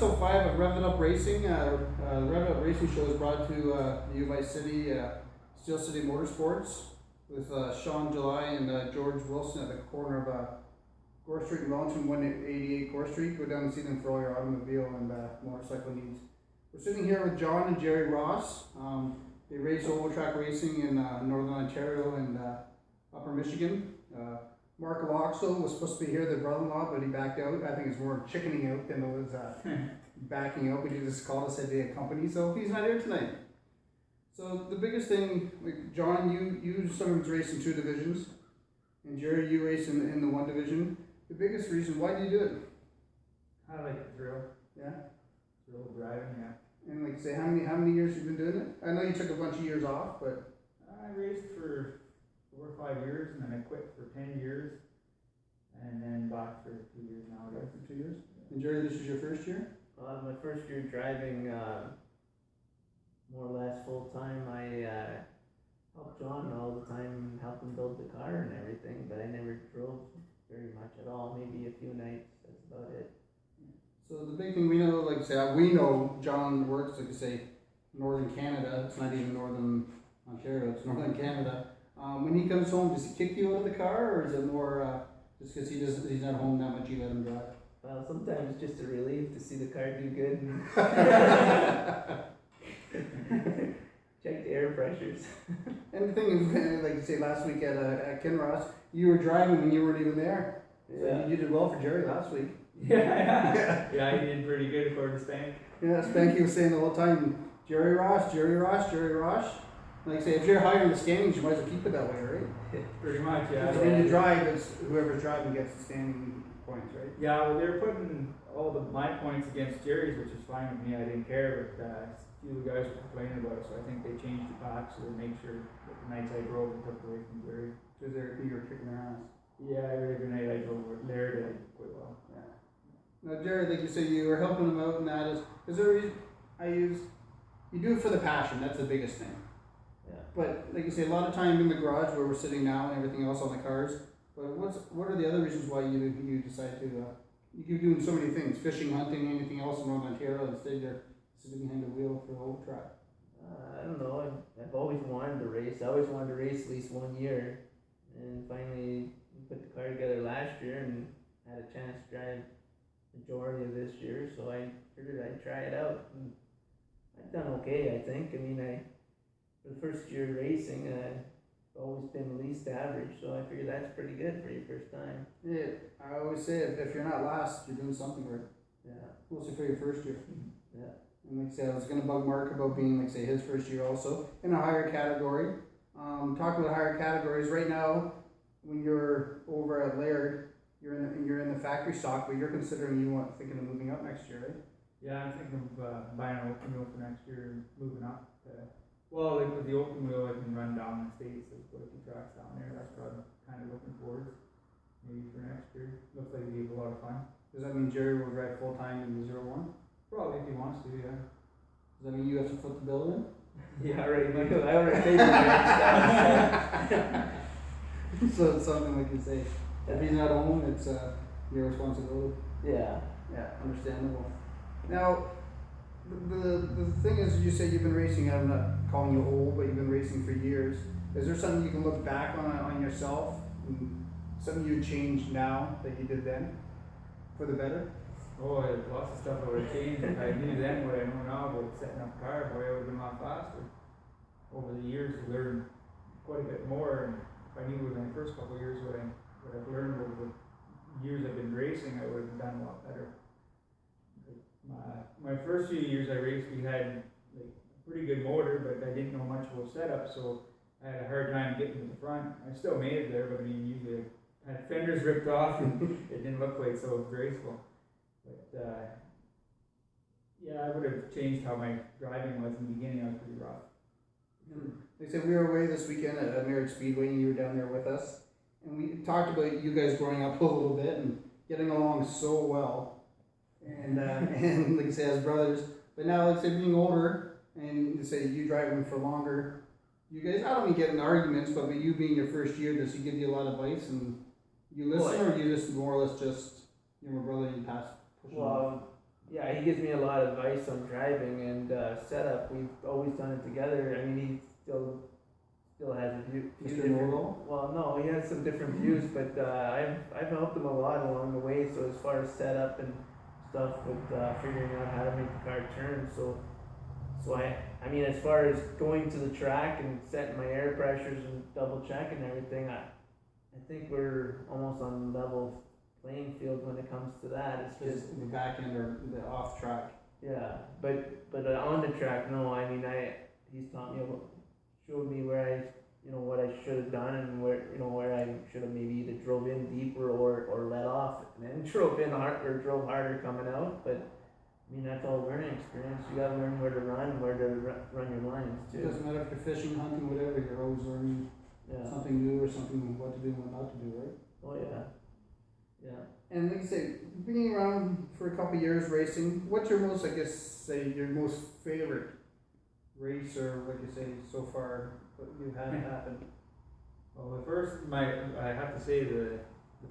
episode 5 of Rev It Up Racing. The Rev It Up Racing show is brought to the U of I City, Steel City Motorsports, with Sean July and George Wilson at the corner of Gore Street and Wellington, 188 Gore Street. Go down and see them for all your automobile and motorcycle needs. We're sitting here with John and Gerry Ross. They race oval track racing in Northern Ontario and Upper Michigan. Mark Loxo was supposed to be here, their brother-in-law, but he backed out. I think it's more chickening out than it was backing out, but he just called us, said they had company, so he's not here tonight. So the biggest thing, like John, you sometimes race in 2 divisions, and Gerry, you race in the 1 division. The biggest reason, why do you do it? I like the thrill. Yeah? Thrill of driving, yeah. And like say, how many years you've been doing it? I know you took a bunch of years off, but... I raced for 4 or 5 years, and then I quit for 10 years, and then back for 2 years now. Back for 2 years? And Gerry, this is your first year? My first year driving, more or less full time. I helped John all the time, helped him build the car and everything, but I never drove very much at all. Maybe a few nights. That's about it. So the big thing we know, like say, we know John works, like say, Northern Canada. It's not even Northern Ontario. It's Northern Canada. When he comes home, does he kick you out of the car, or is it more just because he's not home that much, you let him drive? Well, sometimes it's just a relief to see the car do good and check the air pressures. And the thing is, like you say, last week at Kinross, you were driving when you weren't even there. Yeah. So you did well for Gerry last week. Yeah, I did pretty good according to Spank. Yeah, Spanky was saying the whole time, Gerry Ross, Gerry Ross, Gerry Ross. Like I say, if you're higher in the standings, you might as well keep it that way, right? Pretty much, yeah. So when you drive, it's whoever's driving gets the standing points, right? Yeah, well, they were putting all my points against Jerry's, which is fine with me. I didn't care, but a few of the guys were complaining about it, so I think they changed the pack so they make sure that the nights I drove it took away from Gerry. Because you were kicking their ass. Yeah, every night I drove with Laird, I did quite well. Yeah. Now, Gerry, like you said, you were helping them out, and that is there a reason you do it for the passion? That's the biggest thing. Yeah. But like you say, a lot of time in the garage where we're sitting now and everything else on the cars. But what are the other reasons why you decide to you keep doing so many things, fishing, hunting, anything else in Northern Ontario, instead you're sitting behind the wheel for the whole track? I don't know. I've always wanted to race. I always wanted to race at least 1 year, and finally put the car together last year and had a chance to drive majority of this year. So I figured I'd try it out. And I've done okay, I think. I mean, for the first year racing, I've always been least average, so I figure that's pretty good for your first time. Yeah, I always say if you're not last, you're doing something right. Yeah. Mostly for your first year. Yeah. And like I said, I was going to bug Mark about being, like say, his first year also in a higher category. Talking about higher categories right now, when you're over at Laird, you're in the factory stock, but you're considering thinking of moving up next year, right? Yeah, I'm thinking of buying an open wheel for next year and moving up. Well, like with the open wheel, I can run down the States. There's quite a few tracks down there. That's what I'm kind of looking forward maybe for next year. Looks like it'll be a lot of fun. Does that mean Gerry will drive full time in the 01? Probably if he wants to, yeah. Does that mean you have to foot the bill in? Yeah, right. I already paid for that. So it's something like you say, if he's not home, it's your responsibility. Yeah. Yeah, understandable. Now, the thing is, you say you've been racing. I'm not calling you old, but you've been racing for years. Is there something you can look back on yourself, and something you'd change now that you did then, for the better? Oh, there's lots of stuff I would have changed. If I knew then what I know now about setting up a car, boy, I would have been a lot faster. Over the years, I learned quite a bit more, and if I knew within the first couple of years what I've learned over the years I've been racing, I would have done a lot better. My first few years I raced, we had like a pretty good motor, but I didn't know much about setup, so I had a hard time getting to the front. I still made it there, but I mean, usually I had fenders ripped off and it didn't look quite so graceful. But yeah, I would have changed how my driving was in the beginning. I was pretty rough. They said we were away this weekend at Laird Speedway, and you were down there with us, and we talked about you guys growing up a little bit and getting along so well. And like I say, as brothers, but now like I say being older and say you driving for longer, you guys, I don't mean getting arguments, but you being your first year, does he give you a lot of advice and you listen, or you just more or less just, you're my brother, you push him off? Well, yeah, he gives me a lot of advice on driving and setup. We've always done it together. I mean, he still has a few Mr. different. Nolo? Well, no, he has some different views, but I've helped him a lot along the way. So as far as setup and stuff with figuring out how to make the car turn, so I mean, as far as going to the track and setting my air pressures and double checking everything, I think we're almost on level playing field when it comes to that. It's just Just the back end or the off track. yeah, but on the track, no. I mean, he's taught me showed me where what I should have done and where I should have maybe either drove in deeper or let off and then drove in hard or drove harder coming out. But I mean, that's all learning experience. You gotta learn where to run, where to run your lines It too. doesn't matter if you're fishing, hunting, whatever, you're always learning Yeah. something new or something, what to do and what not to do, right? Oh yeah. Yeah. And like you say, being around for a couple of years racing, what's your most, I guess, say your most favorite race or like you say so far what you've had happen? Well, I have to say the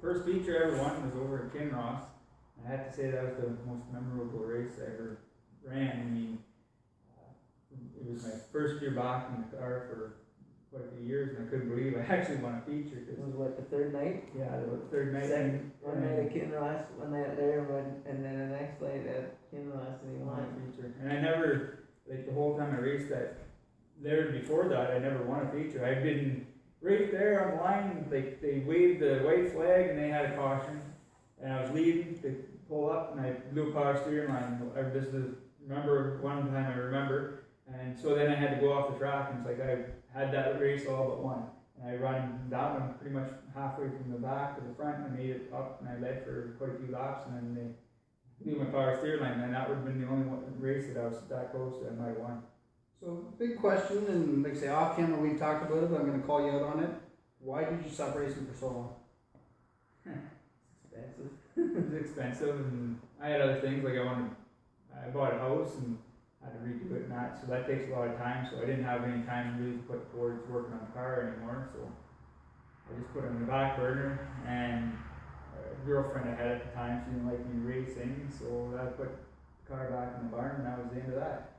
first feature I ever won was over at Kinross. I have to say that was the most memorable race I ever ran. I mean, it was my first year back in the car for quite a few years, and I couldn't believe I actually won a feature. It was what, the third night? Yeah, the third night. One night at Kinross, one night at Laird, and then the next night at Kinross, and he Won won. a feature, and I never, like the whole time I raced that Laird before that, I never won a feature. I'd been right there on the line, like they waved the white flag and they had a caution, and I was leading to pull up, and I blew a power steering line. This is remember one time I remember, and so then I had to go off the track, and it's like I had that race all but one, and I run that one pretty much halfway from the back to the front, and made it up, and I led for quite a few laps, and then they blew my power steering line, and that would have been the only race that I was that close to, I might have won. So big question, and like I say off camera we talked about it, but I'm gonna call you out on it. Why did you stop racing for so long? Expensive. It was expensive, and I had other things, like I bought a house and had to redo it and that, so that takes a lot of time, so I didn't have any time really to put towards working on the car anymore, so I just put it on the back burner, and a girlfriend I had at the time, she didn't like me racing, so I put the car back in the barn, and that was the end of that.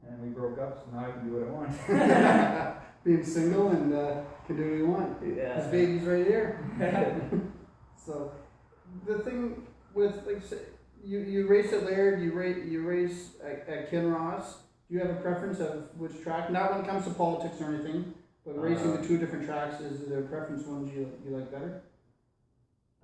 And we broke up, so now I can do what I want. Being single and can do what you want. Yeah. His baby's right here. So the thing with like say, you race at Laird, you race at Kinross. Do you have a preference of which track? Not when it comes to politics or anything, but racing the two different tracks, is there a preference ones you like better?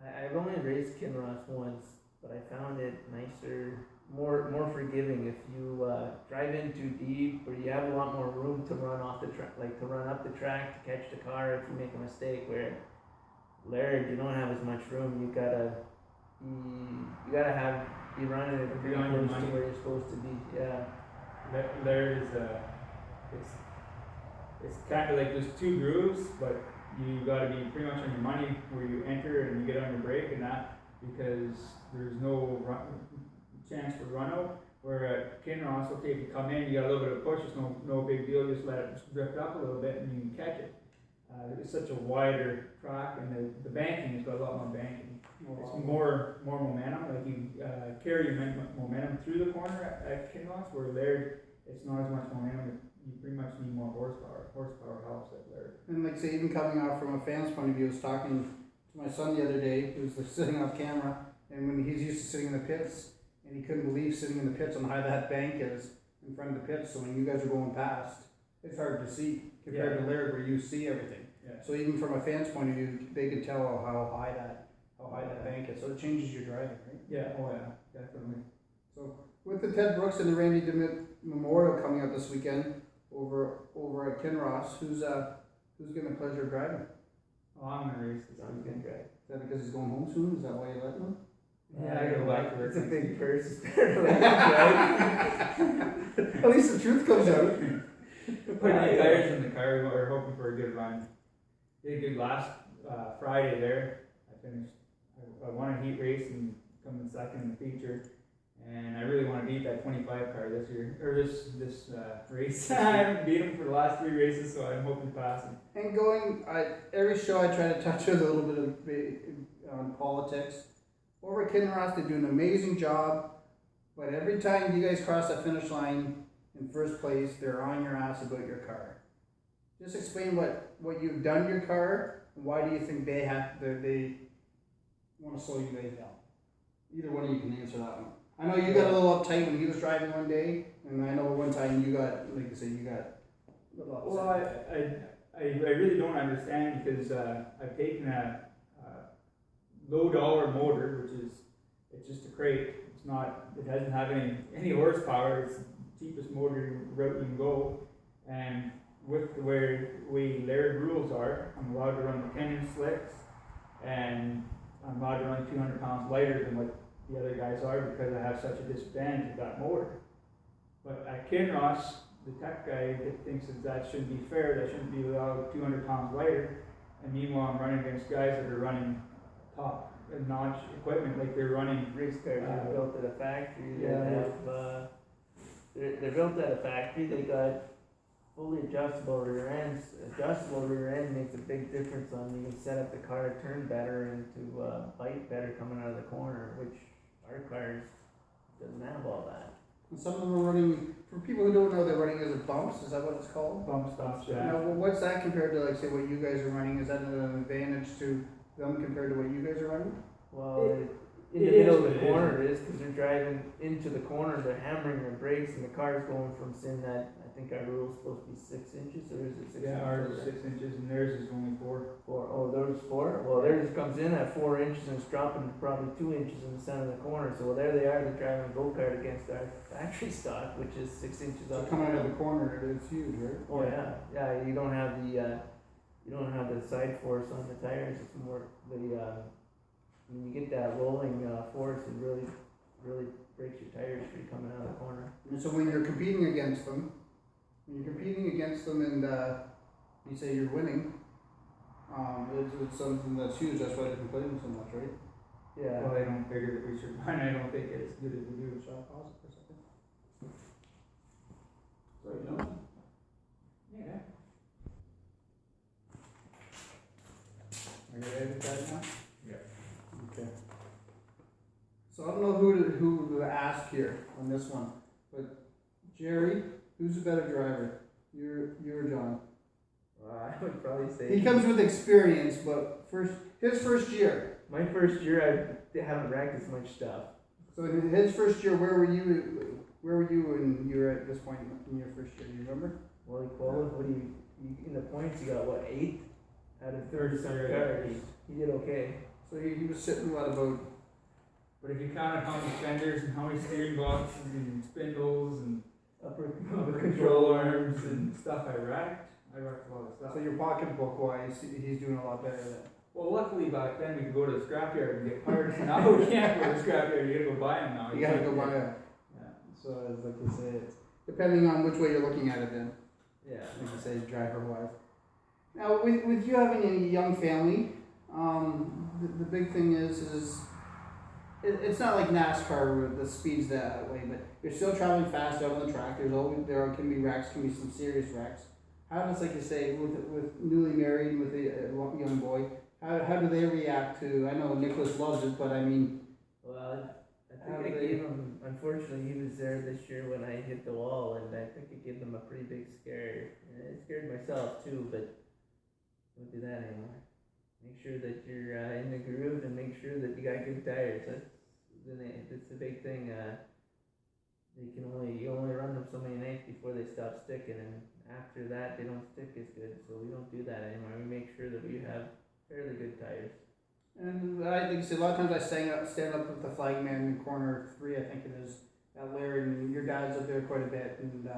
I've only raced Kinross once, but I found it nicer, more forgiving if you drive in too deep, or you have a lot more room to run off the track, like to run up the track to catch the car if you make a mistake. Where Laird, you don't have as much room. You gotta be running it pretty on your close to money. where you're supposed to be. Yeah. Laird is it's kind of like there's two grooves, but you got to be pretty much on your money where you enter and you get on your brake and that, because there's no chance for run out. Where at Kinross, okay, if you come in, you got a little bit of push, it's no big deal, just let it drift up a little bit and you can catch it. It's such a wider track, and the banking has got a lot more banking. It's more momentum, like you carry momentum through the corner at Kinross, where Laird, it's not as much momentum. You pretty much need more horsepower. Horsepower helps at Laird. And like say, even coming off from a fan's point of view, I was talking to my son the other day, who was like, sitting off camera, and when he's used to sitting in the pits, and he couldn't believe sitting in the pits on how that bank is in front of the pits. So when you guys are going past, it's hard to see compared to Laird, where you see everything. Yeah. So even from a fan's point of view, they could tell how high that bank is. So it changes your driving, right? Yeah. Oh yeah. Definitely. So with the Ted Brooks and the Randy DeMitt Memorial coming up this weekend over at Kinross, who's getting the pleasure of driving? Oh, I'm gonna race this Sounds weekend. good, Greg. Is that because he's going home soon? Is that why you letting him? Yeah, I go back to work. It's a big purse. At least the truth comes out. Put new tires in the car. We're hoping for a good run. Did good last Friday there. I finished. I won a heat race and come in second in the feature. And I really want to beat that 25 car this year, or this race. I haven't beat him for the last 3 races, so I'm hoping to pass him. And every show I try to touch on a little bit of on politics. Over at Kinross, they do an amazing job but every time you guys cross that finish line in first place, they're on your ass about your car. Just explain what you've done to your car, and why do you think they want to slow you guys down? Either one of you can answer that one. I know you got a little uptight when he was driving one day, and I know one time you got, like I say, you got a little upset. Well, I really don't understand, because I've taken a low dollar motor, which is, it's just a crate. It's not, it doesn't have any horsepower. It's the cheapest motor route you can go, and with the way Laird rules are, I'm allowed to run the 10-inch slicks, and I'm allowed to run 200 pounds lighter than what the other guys are, because I have such a disadvantage with that motor. But at Kinross, the tech guy thinks that shouldn't be fair. That shouldn't be allowed 200 pounds lighter. And meanwhile, I'm running against guys that are running top notch equipment, like they're running Race cars are built at a factory. Yeah, They have, they're built at a factory. They got fully adjustable rear ends. Adjustable rear end makes a big difference on, you can set up the car to turn better and to bite better coming out of the corner, which our cars doesn't have all that. And some of them are running, for people who don't know, they're running as a bumps, is that what it's called? bump stops. Now, what's that compared to, like, say, what you guys are running? Is that an advantage to them compared to what you guys are running? Well, in it the middle is, of but the it corner it is, because they're driving into the corner, they're hammering their brakes, and the car's going from saying that, I think our rule is supposed to be 6 inches, or is it 6 Yeah, inches? ours is 6 inches, and theirs is only 4. 4. Oh, theirs 4? Well, theirs comes in at 4 inches and it's dropping to probably 2 inches in the center of the corner. So there they are, they're driving a go-kart against our factory stock, which is 6 inches So off. coming out of the corner, it's huge, right? Oh yeah, yeah. You don't have the side force on the tires. It's more when you get that rolling force, it really breaks your tires free coming out of the corner. And so when you're competing against them, and you say you're winning, it's something that's huge. That's why they're complaining so much, right? Yeah. Well, they don't figure that we should run. I don't think it's as good as we do with shop positive or something. Sorry, Jonathan. Yeah. Are you ready with that now? Okay. So I don't know who to ask here on this one, but Gerry, who's a better driver? You or John? I would probably say He comes with experience, but his first year. my first year I haven't racked as much stuff. So in his first year, where were you when you were at this point in your first year? Do you remember? Well, he qualified. What do you in the points? He got what, 8th out of 30 some Third, cars. yeah. He did okay. So he was sitting what about? But if you count how many fenders and how many steering boxes and spindles and Upper control arms and stuff I racked a lot of stuff. So your pocketbook wise, he's doing a lot better than. Well, luckily back then we could go to the scrapyard and get parts. Now we can't go to the scrapyard. You gotta go buy them now. You gotta go buy a. Yeah. So it's like you say, it's depending on which way you're looking at it. Then, Yeah. like you say, driver wise. Now, with you having a young family, the big thing is it's not like NASCAR with the speeds that way, but you're still traveling fast out on the track. There can be wrecks, can be some serious wrecks. How does, like you say, with newly married and with a young boy, how do they react to? I know Nicholas loves it, but I mean, Well, I think I gave him. Unfortunately, he was there this year when I hit the wall, and I think it gave them a pretty big scare. And it scared myself too, but don't do that anymore. Make sure that you're in the groove, and make sure that you got good tires. That's the big thing. You only run them so many nights before they stop sticking, and after that they don't stick as good. So we don't do that anymore. We make sure that we have fairly good tires. and I think a lot of times I stand up with the flag man in corner 3, I think it is, at Laird, and your dad's up there quite a bit, and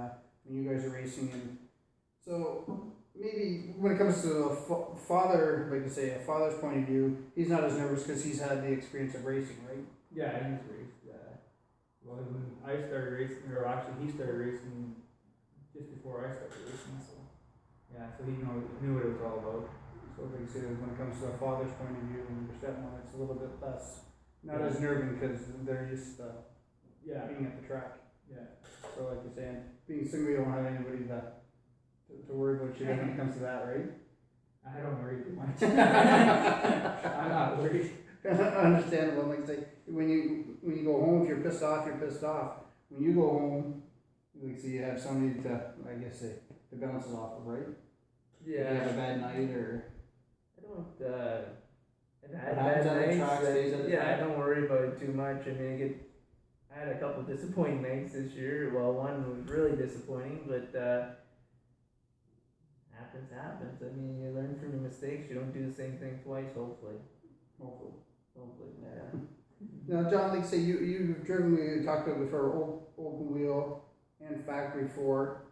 when you guys are racing, and so maybe when it comes to a father, like you say, a father's point of view, he's not as nervous because he's had the experience of racing, right? Yeah, he's raced. Well, when I started racing, or actually he started racing just before I started racing. So yeah, so he knew what it was all about. So like you say, when it comes to a father's point of view and your stepmom, it's a little bit less, not as nerving because they're used to being at the track. Yeah. So like you're saying, being single, you don't have anybody to worry about you when it comes to that, right? I don't worry too much. I'm not worried. Understandable. Like say, when you when you go home, if you're pissed off, you're pissed off. When you go home, like, so you have somebody to, I guess, to bounce it off of, right? If you have a bad night or. I don't, I've had happens bad on the nights, track, stays on the yeah, I track. don't worry about it too much. I mean, I had a couple disappointing nights this year. Well, one was really disappointing, but happens. I mean, you learn from your mistakes. You don't do the same thing twice, hopefully. Hopefully, yeah. Now, John, like say you've driven, we talked about before, open wheel and factory floor.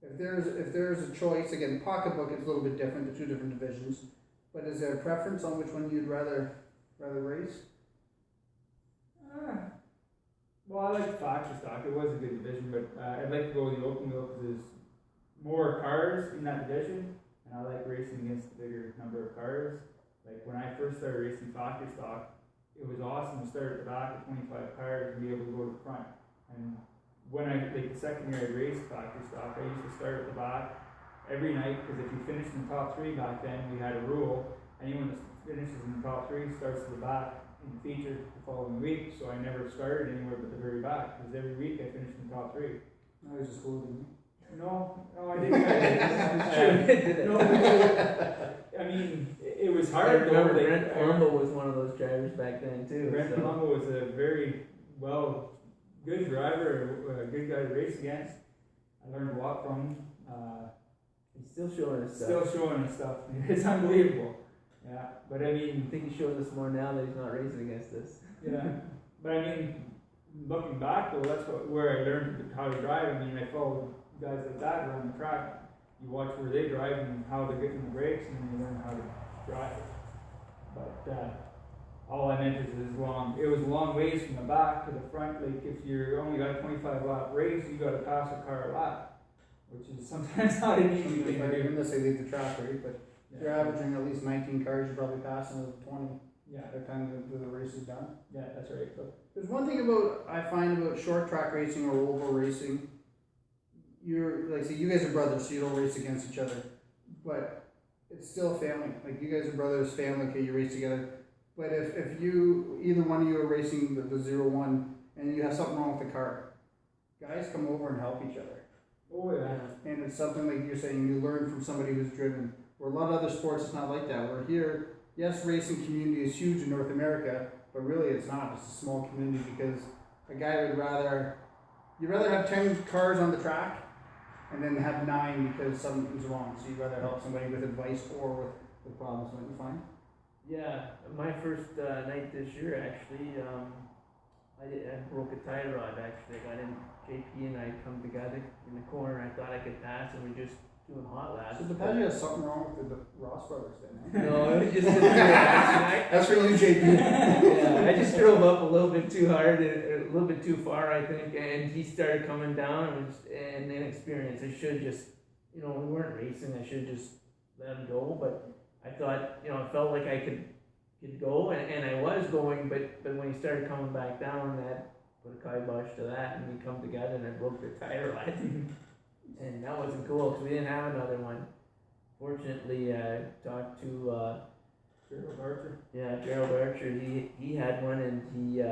If there's a choice, again, pocketbook is a little bit different, the two different divisions. But is there a preference on which one you'd rather race? Well, I like factory stock. It was a good division, but I'd like to go with the open wheel because there's more cars in that division, and I like racing against the bigger number of cars. Like when I first started racing factory stock, it was awesome to start at the back of 25 cars and be able to go to the front. And when I, like the second year I raced factory stock, I used to start at the back every night, because if you finished in the top 3 back then, we had a rule, anyone that finishes in the top 3 starts at the back in the feature the following week. So I never started anywhere but the very back, because every week I finished in the top 3. I was just fooling. No, I didn't. No, I mean, it was I hard. remember though, Brent Colombo was one of those drivers back then too. Brent so. Colombo was a very good driver, a good guy to race against. I learned a lot from him. He's still showing us stuff. Still showing us stuff. It's unbelievable. Yeah, but I mean, I think he shows us more now that he's not racing against us. yeah, but I mean, looking back though, that's where I learned how to drive. I mean, I followed guys like that around the track. You watch where they drive and how they're getting the brakes, and then you learn how to drive. But all I meant is it was a long ways from the back to the front. Like if you're only got a 25 lap race, you got to pass a car a lap, which is sometimes not an easy thing to do. Unless they leave the track, right? But if you're averaging at least 19 cars, you're probably passing the 20 Yeah, by the time the race is done. yeah, that's right. So, There's one thing I find about short track racing or oval racing. You're like, say, you guys are brothers, so you don't race against each other, but it's still a family. Like you guys are brothers, family. Okay, you race together. But if you either one of you are racing the 0-1 and you have something wrong with the car, guys come over and help each other. oh yeah, And it's something like you're saying, you learn from somebody who's driven. Where a lot of other sports, it's not like that. We're here, yes, racing community is huge in North America, but really it's not. It's a small community because a guy you'd rather have 10 cars on the track and then have 9 because something's wrong. So you'd rather help somebody with advice or with problems. Don't you find? Yeah, my first night this year actually, I broke a tie rod actually. I got in, JP and I come together in the corner. I thought I could pass, and we just doing hot laps. So the Padgett has something wrong with the Ross brothers then. No, it was just that's for you, JP. Yeah, I just drove up a little bit too hard, a little bit too far, I think, and he started coming down, and inexperienced. I should just, we weren't racing. I should just let him go, but I thought, it felt like I could go, and I was going, but when he started coming back down, that put a kibosh to that, and we come together, and I broke the tire rod. And that wasn't cool because we didn't have another one. Fortunately, I talked to Gerald Archer. Yeah, Gerald Archer. He had one, and he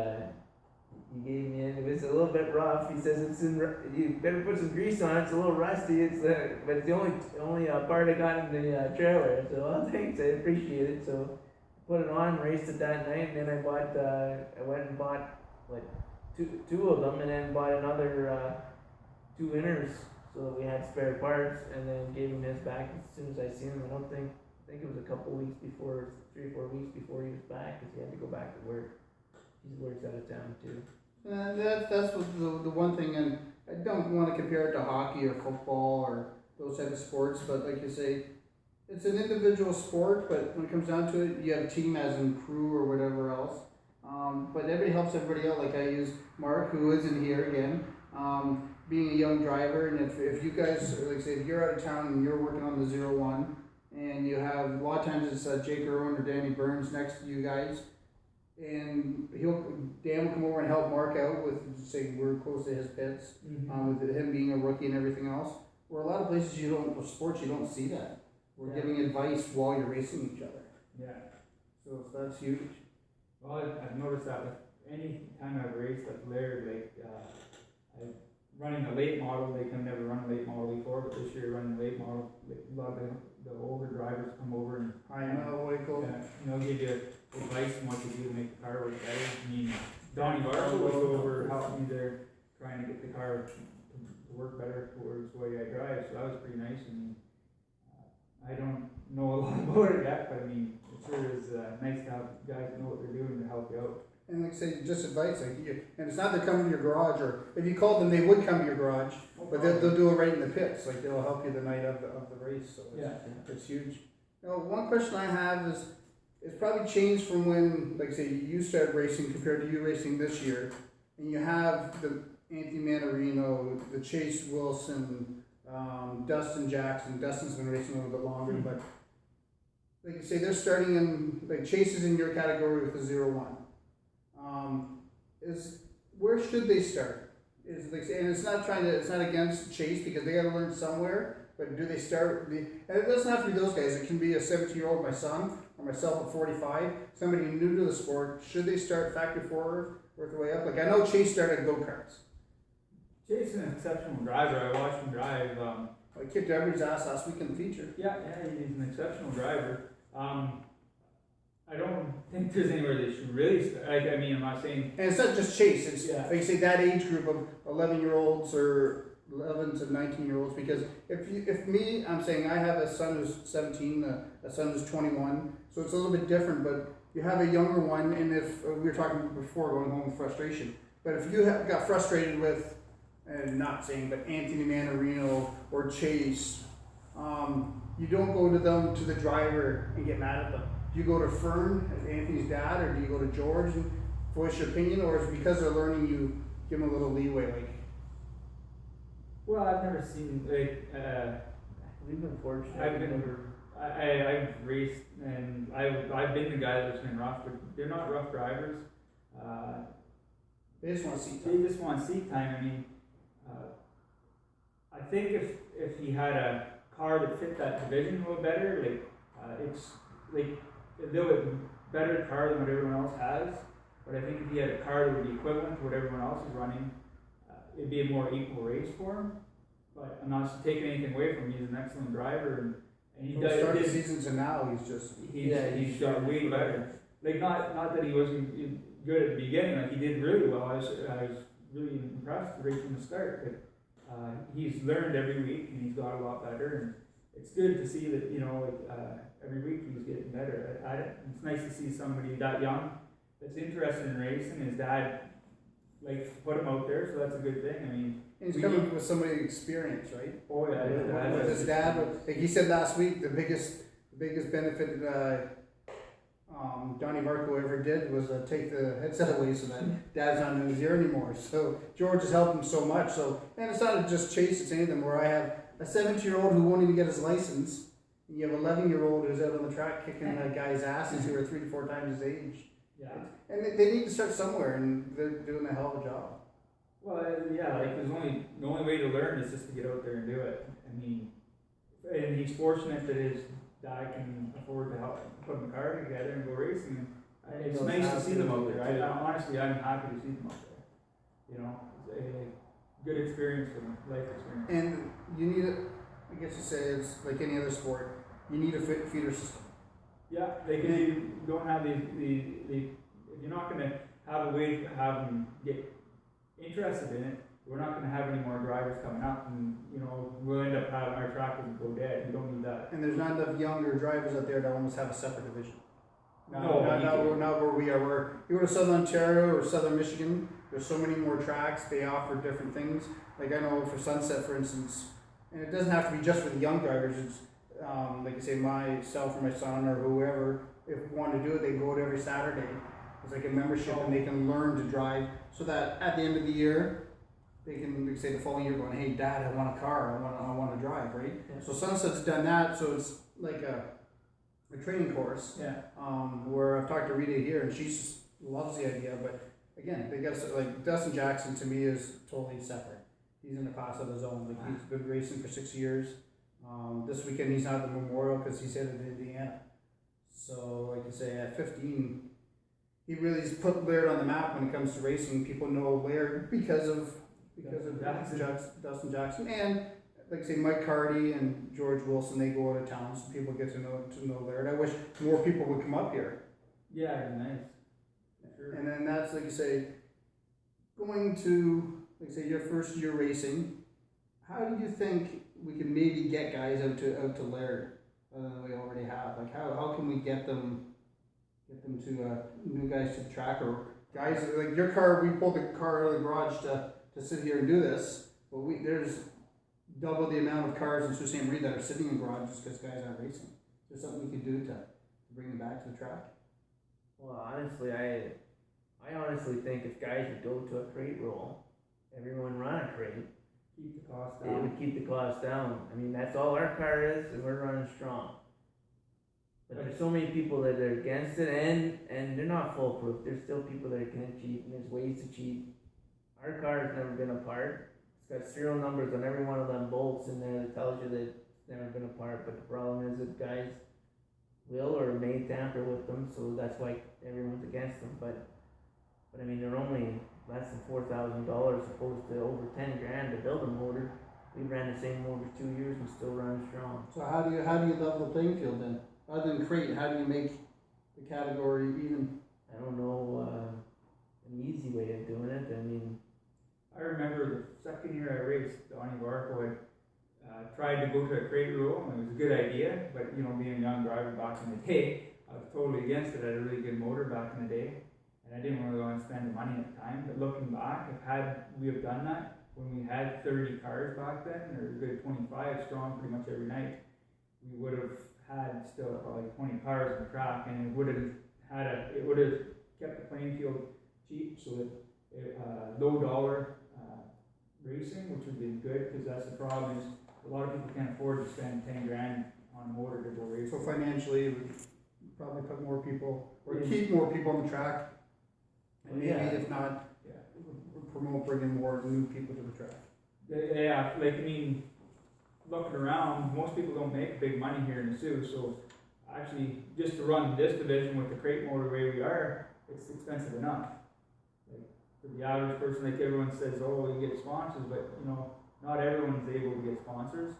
gave me it. It was a little bit rough. He says you better put some grease on it. It's a little rusty. But it's the only part I got in the trailer. So thanks, I appreciate it. So put it on, raced it that night, and then I went and bought like two of them, and then bought another 2 inners. So we had spare parts, and then gave him his back as soon as I seen him. I think it was a couple weeks before, 3 or 4 weeks before he was back, because he had to go back to work. He works out of town too. That's what the one thing, and I don't want to compare it to hockey or football or those type of sports, but like you say, it's an individual sport, but when it comes down to it, you have a team as in crew or whatever else. But everybody helps everybody out. Like I use Mark, who isn't here again. Being a young driver, and if you guys, like say, if you're out of town and you're working on the 0-1, and you have, a lot of times it's Jake Irwin or Danny Burns next to you guys, and Dan will come over and help Mark out with, say, we're close to his pits, with him being a rookie and everything else. Where a lot of places with sports, you don't see that. We're giving advice while you're racing each other. Yeah. So that's huge. Well, I've noticed that with any time I've raced at Laird, like, I running a late model, they can never run a late model before, but this year running a late model, like, a lot of the older drivers come over and I know, way cool. give you advice on what to do to make the car work better. I mean, Donnie Barco was over helping me there, trying to get the car to work better towards the way I drive, so that was pretty nice. And I don't know a lot about it yet, but I mean, it sure is nice to have guys know what they're doing to help you out. And like I say, just advice, like and it's not they're coming to your garage, or if you called them, they would come to your garage, but they'll do it right in the pits, like they'll help you the night of the race, so it's huge. Now, one question I have is, it's probably changed from when, like say, you started racing compared to you racing this year, and you have the Anthony Manarino, the Chase Wilson, Dustin Jackson. Dustin's been racing a little bit longer, but like you say, they're starting in, like Chase is in your category with a 0-1. Where should they start? Is like, and it's not against Chase because they got to learn somewhere. But do they start? And it doesn't have to be those guys. It can be a 17-year-old, my son, or myself at 45. Somebody new to the sport. Should they start factory forward, work their way up? Like I know Chase started go-karts. Chase is an exceptional driver. I watched him drive. I kicked everybody's ass last week in the feature. Yeah, he's an exceptional driver. I don't think there's anywhere they should really start. I mean, I'm not saying. And it's not just Chase. It's like you say that age group of 11-year-olds or 11 to 19-year-olds. Because if me, I'm saying I have a son who's 17, a son who's 21, so it's a little bit different. But you have a younger one, and if we were talking before going home with frustration, but if you got frustrated with, and not saying, but Anthony Manarino or Chase, you don't go to them, to the driver, and get mad at them. Do you go to Fern, Anthony's dad, or do you go to George and voice your opinion, or is it because they're learning you give them a little leeway? Like, well, I've never seen we've been fortunate. I've raced and I've been the guy that's been rough, but they're not rough drivers. they just want to see They time. just want seat time. I mean, I think if he had a car that fit that division a little better, like it's like a little bit better car than what everyone else has. But I think if he had a car that would be equivalent to what everyone else is running, it'd be a more equal race for him. But I'm not taking anything away from him. He's an excellent driver, and he does. Start the season to now, He's got way better. Like not that he wasn't good at the beginning. Like he did really well. I was really impressed right from the start. But he's learned every week, and he's got a lot better. And it's good to see that every week he's getting better at it. It's nice to see somebody that young that's interested in racing. His dad likes to put him out there, so that's a good thing. I mean, and he's coming with somebody experienced, right? Oh yeah, with his dad, like he said last week, the biggest benefit Donnie Barco ever did was take the headset away so that Dad's not in his ear anymore. So George has helped him so much. So, and it's not just Chase, it's anything where I have a 17-year-old who won't even get his license. And you have an 11-year-old who's out on the track kicking that guy's asses who are 3 to 4 times his age. Yeah. And they need to start somewhere, and they're doing a hell of a job. Well, yeah, like the only way to learn is just to get out there and do it. I mean, and he's fortunate that his dad can afford to help put the car together and go racing. And it's nice to see them out there. Honestly, I'm happy to see them out there. You know, it's a good experience for them, life experience. And you need it. I guess you say it's like any other sport. You need a feeder system. Yeah, like if you don't have if you're not going to have a way to have them get interested in it, we're not going to have any more drivers coming up, and we'll end up having our track will go dead. We don't need that. And there's not enough younger drivers out there that almost have a separate division. Not where we are. Where you go to Southern Ontario or Southern Michigan, there's so many more tracks. They offer different things. Like I know for Sunset, for instance, and it doesn't have to be just for the young drivers. It's like you say, myself or my son or whoever, if we want to do it, they go out every Saturday. It's like a membership, and they can learn to drive, so that at the end of the year, they can, like say, the following year, going, "Hey, Dad, I want a car. I want to drive." Right. Yeah. So Sunset's done that. So it's like a training course. Yeah. Where I've talked to Rita here, and she loves the idea. But again, they got like Dustin Jackson to me is totally separate. He's in a class of his own. Like he's been racing for 6 years. This weekend he's not at the Memorial because he's headed to Indiana. So like I say, at 15, he really's put Laird on the map when it comes to racing. People know Laird because of Dustin Jackson, and like say Mike Carty and George Wilson. They go out of town, so people get to know Laird. I wish more people would come up here. Yeah, it'd be nice. Sure. And then that's like you say, going to like say your first year racing. How do you think we can maybe get guys out to Laird other than we already have? Like how can we get them to new guys to the track, or guys like your car? We pulled the car out of the garage to sit here and do this, but there's double the amount of cars in Sault Ste. Marie that are sitting in garages because guys aren't racing. Is there something we could do to bring them back to the track? Well, honestly, I honestly think if guys would go to a crate roll, everyone run a crate, Keep the cost it down. would keep the cost down. I mean, that's all our car is, and we're running strong. But there's so many people that are against it, and they're not foolproof. There's still people that can cheat, and there's ways to cheat. Our car has never been apart. It's got serial numbers on every one of them bolts in there that tells you that it's never been apart. But the problem is that guys will or may tamper with them, so that's why everyone's against them. But I mean, they're only less than $4,000 opposed to over $10,000 to build a motor. We ran the same motor 2 years and still run strong. So how do you level the playing field then? Other than crate, how do you make the category even? I don't know an easy way of doing it. I mean, I remember the second year I raced, Donnie Varco had tried to go to a crate rule, and it was a good idea, but you know, being a young driver back in the day, I was totally against it. I had a really good motor back in the day, and I didn't really want to spend the money at the time. But looking back, we have done that when we had 30 cars back then, or a good 25 strong pretty much every night, we would have had still probably 20 cars on the track, and it would have kept the playing field cheap, so that low dollar racing, which would be good, because that's the problem is a lot of people can't afford to spend $10,000 on a motor to go racing. So financially, it would probably put more people, or keep more people on the track, and maybe if not, promote bringing more new people to the track. Yeah, like I mean, looking around, most people don't make big money here in the Sioux, so actually just to run this division with the crate motor the way we are, it's expensive enough. Like for the average person, like everyone says, oh, you get sponsors, but you know, not everyone's able to get sponsors.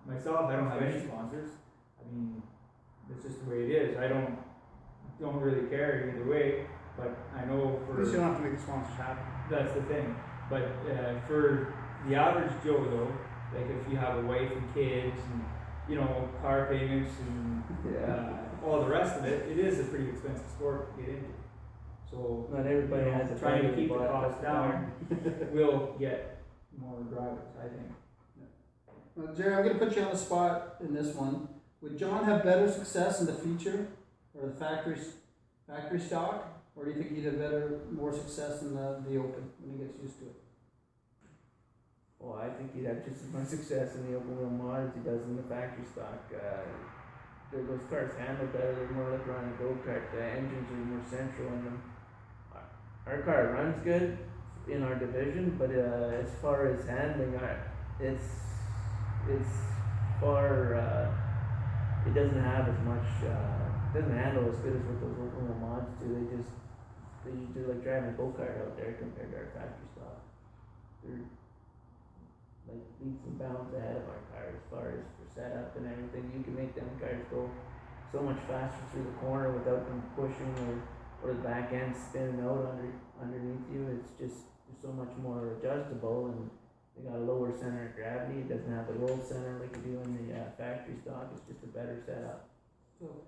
Myself, I don't have any sponsors. I mean, it's just the way it is. I don't really care either way, but I know for... At least you don't have to make the sponsors happen. That's the thing. But for the average Joe though, like if you have a wife and kids and, you know, car payments and all the rest of it, it is a pretty expensive sport to get into. So not everybody has a trying to keep the cost down will get more drivers, I think. Gerry, I'm going to put you on the spot in this one. Would John have better success in the feature or the factory stock, or do you think he'd have more success in the open when he gets used to it? Well, I think he'd have just as much success in the open wheel mod as he does in the factory stock. Those cars handle better. They're more like running a go-kart. The engines are more central in them. Our car runs good in our division, but as far as handling, it's far. It doesn't have as much. Doesn't handle as good as what those open wheel mods do. They usually like driving a go-kart out there compared to our factory stock. They're like leaps and bounds ahead of our car as far as for setup and everything. You can make them cars go so much faster through the corner without them pushing or the back end spinning out underneath you. It's just so much more adjustable, and they got a lower center of gravity. It doesn't have the roll center like you do in the factory stock. It's just a better setup. So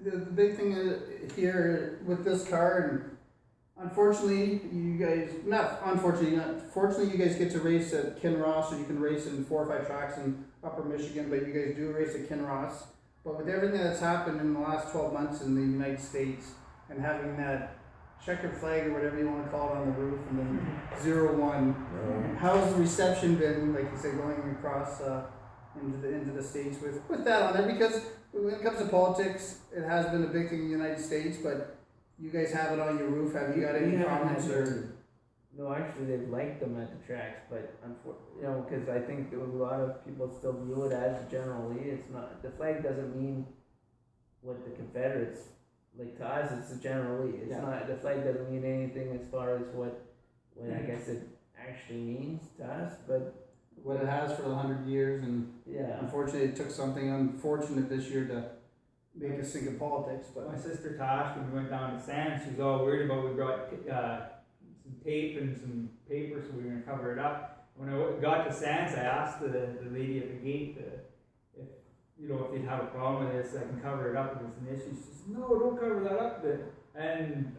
the big thing here with this car, and fortunately you guys get to race at Kinross, or you can race in 4 or 5 tracks in Upper Michigan, but you guys do race at Kinross. But with everything that's happened in the last 12 months in the United States, and having that checkered flag or whatever you want to call it on the roof, and then 0-1, how's the reception been, like you say, going across into the States with that on there? Because when it comes to politics, it has been a big thing in the United States, but you guys have it on your roof. Have you got any comments or? No, actually, they've liked them at the tracks, but because I think a lot of people still view it as a general lead. It's not. The flag doesn't mean what the Confederates like to us, it's a general lead. It's Yeah. not, the flag doesn't mean anything as far as what I guess it actually means to us, but What it has for 100 years, and yeah. unfortunately it took something unfortunate this year to make us think of politics, but My sister Tosh, when we went down to Sands, she was all worried about we brought some tape and some paper, so we were gonna cover it up. When I got to Sands, I asked the lady at the gate if if they'd have a problem with this, I can cover it up if it's an issue. She says, no, don't cover that up. And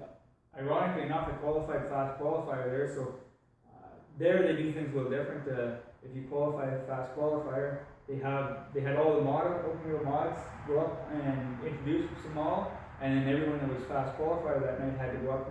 ironically enough, I qualified fast qualifier there, so there they do things a little different. If you qualify a fast qualifier, they had all the open wheel mods go up and introduce them all, and then everyone that was fast qualifier that night had to go up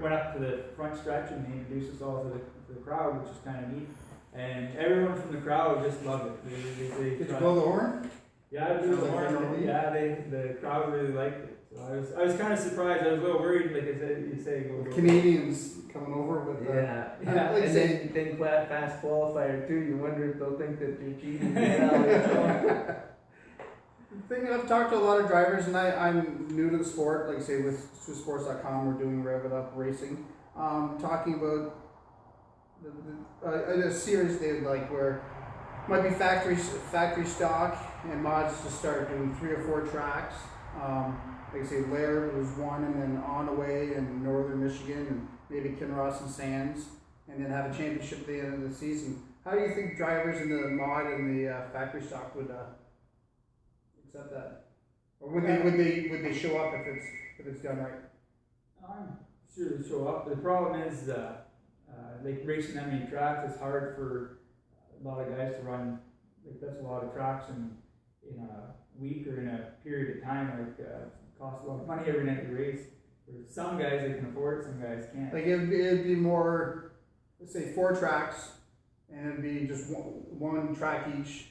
went up to the front stretch and they introduced us all to the crowd, which is kind of neat. And everyone from the crowd just loved it. They did you blow the horn? Yeah, I blew the Sounds like horn. generally. Yeah, the crowd really liked it. So I was kind of surprised. I was a little worried, like I said, you say go. Canadians coming over with Yeah, like and say- then fast qualifier too. You wonder if they'll think that you're cheating. Yeah, The thing, I've talked to a lot of drivers, and I'm new to the sport. Like I say, with sports.com, we're doing Rev It Up Racing, talking about a series they would like where might be factory stock and mods to start doing 3 or 4 tracks. Like I say, Laird was one, and then Onaway in northern Michigan, and maybe Kinross and Sands, and then have a championship at the end of the season. How do you think drivers in the mod and the factory stock would accept that, or would they show up if it's done right? I'm sure they show up. The problem is, like racing that many tracks is hard for a lot of guys to run. Like that's a lot of tracks in a week or in a period of time. Like costs a lot of money every night to race. For some guys they can afford it, some guys can't. Like it'd be more, let's say 4 tracks, and it'd be just one track each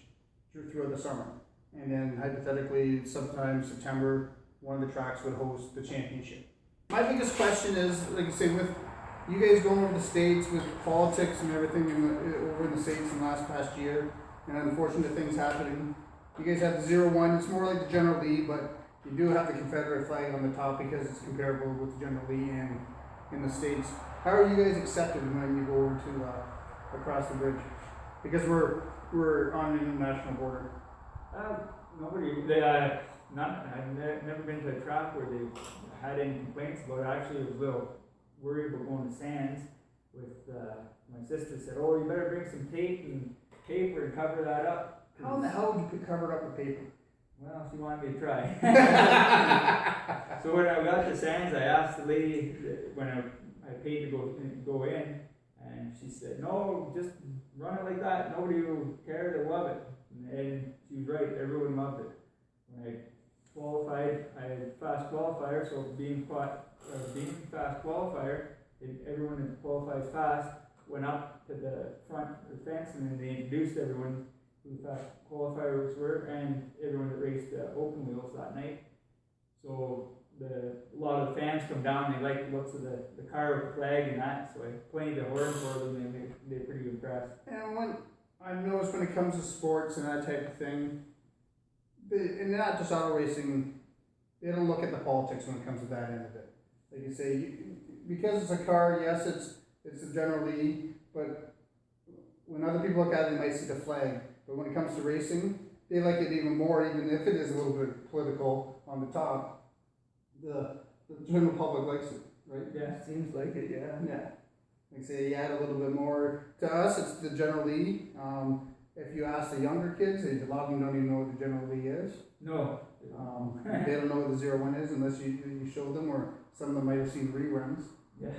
throughout the summer, and then hypothetically sometime September one of the tracks would host the championship. My biggest question is, like I say, with you guys going over the States with politics and everything over in the States in the past year, and unfortunate things happening, you guys have the 0-1, it's more like the General Lee, but you do have the Confederate flag on the top because it's comparable with the General Lee and in the States. How are you guys accepted when you go over to across the bridge? Because we're on an international border. Nobody. I've never been to a track where they had any complaints about it. Actually, I was a little worried about going to Sands with my sister said, "Oh, you better bring some tape and paper and cover that up." How in the hell would you cover it up with paper? Well, she wanted me to try. So when I got to Sands, I asked the lady when I paid to go in, and she said, "No, just run it like that. Nobody will care. They'll love it." And she was right. Everyone loved it. When I qualified, I had fast qualifier. So being fast qualifier, everyone that qualifies fast went up to the front of the fence, and then they introduced everyone who the fast qualifiers were, and everyone that raced open wheels that night. So a lot of the fans come down, they like the looks of the car with the flag and that, so I played the horn for them, and they're pretty impressed. And when I've noticed when it comes to sports and that type of thing, and not just auto racing, they don't look at the politics when it comes to that end of it. Like you say, because it's a car, yes, it's a General Lee, but when other people look at it, they might see the flag. But when it comes to racing, they like it even more, even if it is a little bit political on the top. The general public likes it, right? Yeah. seems like it. Yeah. Yeah. Like say you add a little bit more. To us, it's the General Lee. If you ask the younger kids, a lot of them don't even know what the General Lee is. No. They don't know what the 0-1 is unless you show them, or some of them might have seen reruns. Yeah.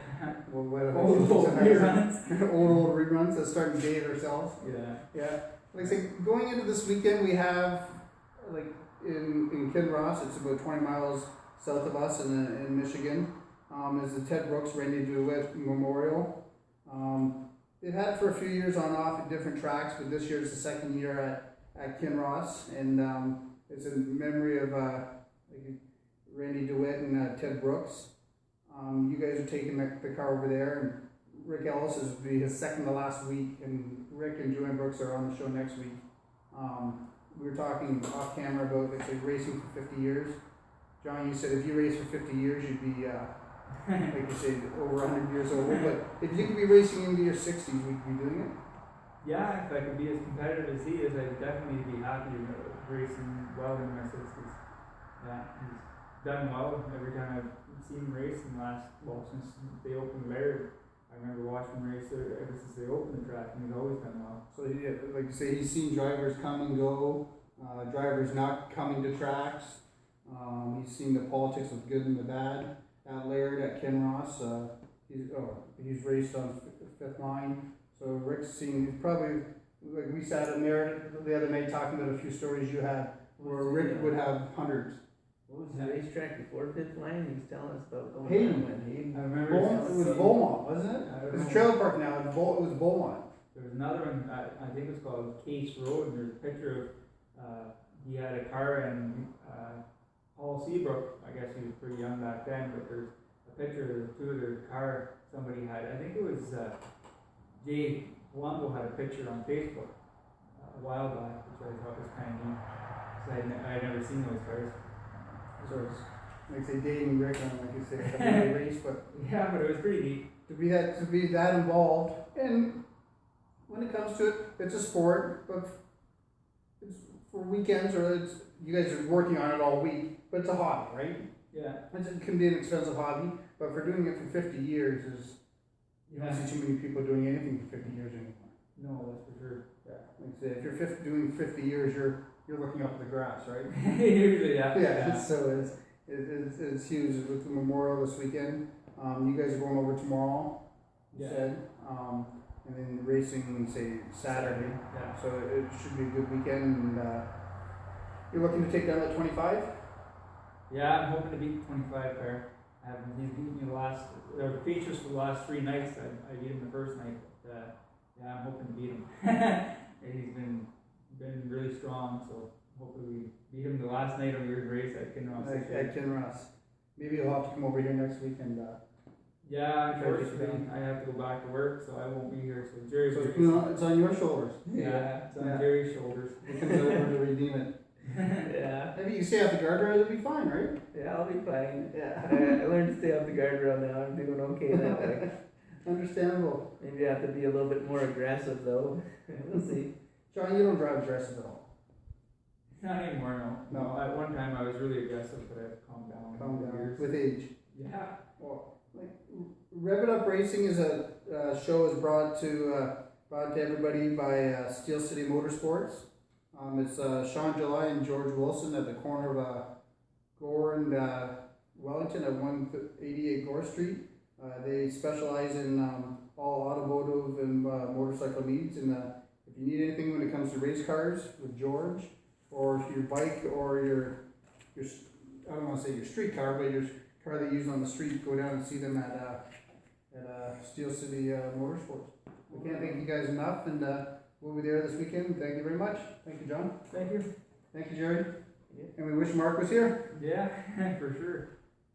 Well, what are Old reruns. old reruns that start to date ourselves. Yeah. Yeah. Like I say, going into this weekend, we have, like, in Kinross, it's about 20 miles south of us in Michigan, is the Ted Brooks Randy DeWitt Memorial. They've had it for a few years on off at different tracks, but this year is the second year at Kinross, and it's in memory of Randy DeWitt and Ted Brooks. You guys are taking the car over there, and Rick Ellis is be his second to last week, and Rick and Joanne Brooks are on the show next week. We were talking off camera about racing for 50 years. John, you said if you race for 50 years, you'd be, like you say, over 100 years old. But if you could be racing into your 60s, would you be doing it? Yeah, if I could be as competitive as he is, I'd definitely be happy racing well in my 60s. Yeah, he's done well every time I've seen him race in the last, well, since they opened Laird. I remember watching him race there ever since they opened the track, and he's always done well. So, yeah, like you say, he's seen drivers come and go, drivers not coming to tracks. He's seen the politics of good and the bad at Laird, at Kinross. He's raced on fifth line. So Rick's seen, he's probably, like we sat in there the other night talking about a few stories you had where Rick would have hundreds. What was the racetrack before fifth line? He was telling us about going Hayden. down when Hayden. I remember It was Beaumont, wasn't it? I don't It's a know. trailer park now. It was Beaumont. There was another one, I think it was called Case Road, and there's a picture of, he had a car and Paul Seabrook, I guess he was pretty young back then, but there's a picture of the two of their car somebody had. I think it was Jay Palumbo had a picture on Facebook a while back, which I thought was kind of neat, because I had never seen those cars. So it's like say dating Rick on, like you say, a race, but Yeah, but it was pretty neat. to be that involved, and when it comes to it, it's a sport, but it's for weekends, or it's you guys are working on it all week, but it's a hobby, right? Yeah. It can be an expensive hobby, but for doing it for 50 years is you don't see too many people doing anything for 50 years anymore. No, that's for sure. Yeah. Like I say, if you're doing 50 years, you're looking up at the grass, right? Usually, yeah. Yeah. So it's huge with the Memorial this weekend. You guys are going over tomorrow, you Yeah. said, and then racing say Saturday. Yeah. So it should be a good weekend. And you're looking to take down that 25. Yeah, I'm hoping to beat the 25 car. He's beaten me the features for the last 3 nights. I beat him the first night, but yeah, I'm hoping to beat him. He's been really strong, so hopefully we beat him the last night of the race at Kinross. At Kinross. Maybe you'll have to come over here next week and. Yeah, Try to get you unfortunately, I have to go back to work, so I won't be here. So Gerry's So it's on your shoulders. yeah, it's on Yeah. Gerry's shoulders. He comes over to redeem it. Yeah. Maybe you stay off the guardrail, it'll be fine, right? Yeah, I'll be fine. Yeah. I learned to stay off the guardrail now. I'm doing okay that way. Understandable. Maybe I have to be a little bit more aggressive though. We'll see. John, you don't drive aggressive at all. Not anymore, no. No. At one time I was really aggressive, but I've calmed down. Calm over the down. years. With age. Yeah. Well, like, Rev It Up Racing is a show is brought to everybody by Steel City Motorsports. It's Sean July and George Wilson at the corner of Gore and Wellington at 188 Gore Street. They specialize in all automotive and motorcycle needs. And if you need anything when it comes to race cars with George, or your bike or your I don't want to say your street car, but your car they use on the street, go down and see them at Steel City Motorsports. We can't thank you guys enough, and we'll be there this weekend. Thank you very much. Thank you, John. Thank you. Thank you, Gerry. Yeah. And we wish Mark was here. Yeah, for sure.